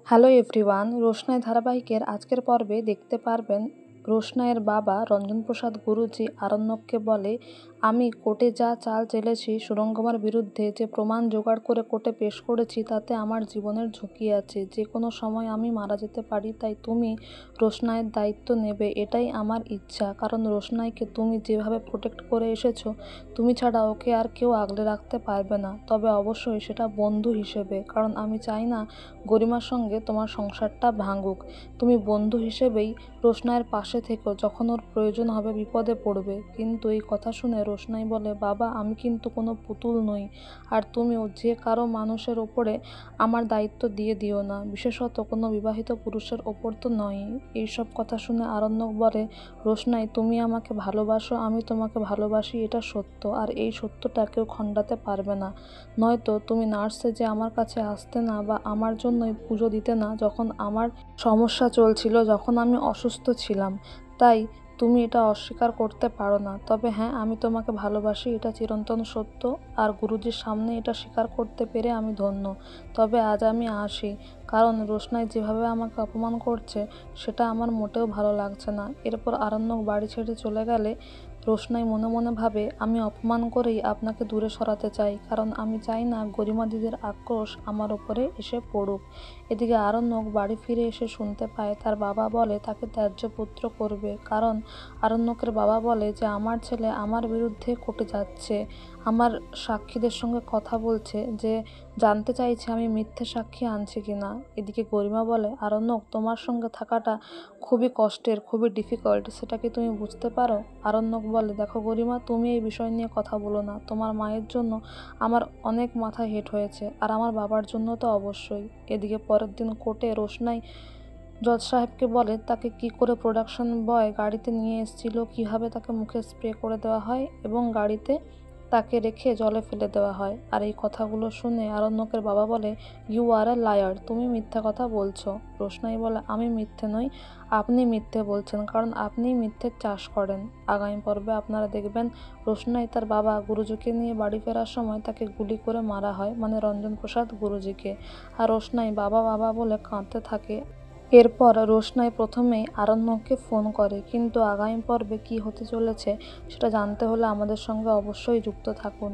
Hello everyone, রোশনাই ধারাবাহিকের আজকের পর্বে দেখতে পারবেন রোশনাইয়ের বাবা রঞ্জন প্রসাদ গুরুজি আরণ্যককে বলে, আমি কোর্টে যা চাল চেলেছি সুরঙ্গমার বিরুদ্ধে, যে প্রমাণ জোগাড় করে কোর্টে পেশ করেছি, তাতে আমার জীবনের ঝুঁকি আছে। যে কোনো সময় আমি মারা যেতে পারি, তাই তুমি রোশনাইয়ের দায়িত্ব নেবে, এটাই আমার ইচ্ছা। কারণ রোশনাইকে তুমি যেভাবে প্রোটেক্ট করে এসেছো, তুমি ছাড়া ওকে আর কেউ আগলে রাখতে পারবে না। তবে অবশ্যই সেটা বন্ধু হিসেবে, কারণ আমি চাই না গরিমার সঙ্গে তোমার সংসারটা ভাঙুক। তুমি বন্ধু হিসেবেই রোশনাইয়ের পাশে থেকো, যখন ওর প্রয়োজন হবে বিপদে পড়বে। কিন্তু এই কথা শুনে রোশনাই বলে, বাবা আমি কিন্তু কোনো পুতুল নই, আর তুমিও যে কারো মানুষের ওপরে আমার দায়িত্ব দিয়ে দিও না, বিশেষত কোনো বিবাহিত পুরুষের ওপর তো নয়ই। এইসব কথা শুনে আরণ্যক বলে, রোশনাই তুমি আমাকে ভালোবাসো, আমি তোমাকে ভালোবাসি, এটা সত্য, আর এই সত্যটা কেউ খণ্ডাতে পারবে না। নয়তো তুমি নার্সে যে আমার কাছে আসতে না বা আমার জন্যই পুজো দিতে না, যখন আমার সমস্যা চলছিল, যখন আমি অসুস্থ ছিলাম। তাই তুমি এটা অস্বীকার করতে পারো না। তবে হ্যাঁ, আমি তোমাকে ভালোবাসি, এটা চিরন্তন সত্য, আর গুরুজির সামনে এটা স্বীকার করতে পেরে আমি ধন্য। তবে আজ আমি আসি, কারণ রোশনাই যেভাবে আমাকে অপমান করছে সেটা আমার মোটেও ভালো লাগছে না। এরপর আরণ্যক বাড়ি ছেড়ে চলে গেলে রোশনাই মনে মনে ভাবে, আমি অপমান করেই আপনাকে দূরে সরাতে চাই, কারণ আমি চাই না গরিমা দিদির আক্রোশ আমার ওপরে এসে পড়ুক। এদিকে আরণ্যক বাড়ি ফিরে এসে শুনতে পায় তার বাবা বলে তাকে ত্যায্য পুত্র করবে, কারণ আরণ্যকের বাবা বলে যে আমার ছেলে আমার বিরুদ্ধে কোর্টে যাচ্ছে, আমার সাক্ষীদের সঙ্গে কথা বলছে, যে জানতে চাইছে আমি মিথ্যে সাক্ষী আনছি কিনা। এদিকে গরিমা বলে, আরণ্যক তোমার সঙ্গে থাকাটা খুবই কষ্টের, খুবই ডিফিকাল্ট, সেটা কি তুমি বুঝতে পারো? আরণ্যক বলে, দেখো গরিমা, তুমি এই বিষয় নিয়ে কথা বলো না। তোমার মায়ের জন্য আমার অনেক মাথা হেট হয়েছে, আর আমার বাবার জন্য তো অবশ্যই। এদিকে পরের দিন কোর্টে রোশনাই জজ সাহেবকে বলে তাকে কি করে প্রোডাকশন বয় গাড়িতে নিয়ে এসেছিল, কিভাবে তাকে মুখে স্প্রে করে দেওয়া হয় এবং গাড়িতে তাকে রেখে জলে ফেলে দেওয়া হয়। আর এই কথাগুলো শুনে আরণ্যকের বাবা বলে, ইউ আর এ লায়ার, তুমি মিথ্যা কথা বলছো। রোশনাই বলে, আমি মিথ্যে নই, আপনি মিথ্যে বলছেন, কারণ আপনি মিথ্যের চাষ করেন। আগামী পর্বে আপনারা দেখবেন রোশনাই তার বাবা গুরুজিকে নিয়ে বাড়ি ফেরার সময় তাকে গুলি করে মারা হয়, মানে রঞ্জন প্রসাদ গুরুজিকে। আর রোশনাই বাবা বাবা বলে কাঁদতে থাকে। এরপর রোশনাই প্রথমেই আরণ্যককে ফোন করে, কিন্তু আগামী পর্বে কী হতে চলেছে সেটা জানতে হলে আমাদের সঙ্গে অবশ্যই যুক্ত থাকুন।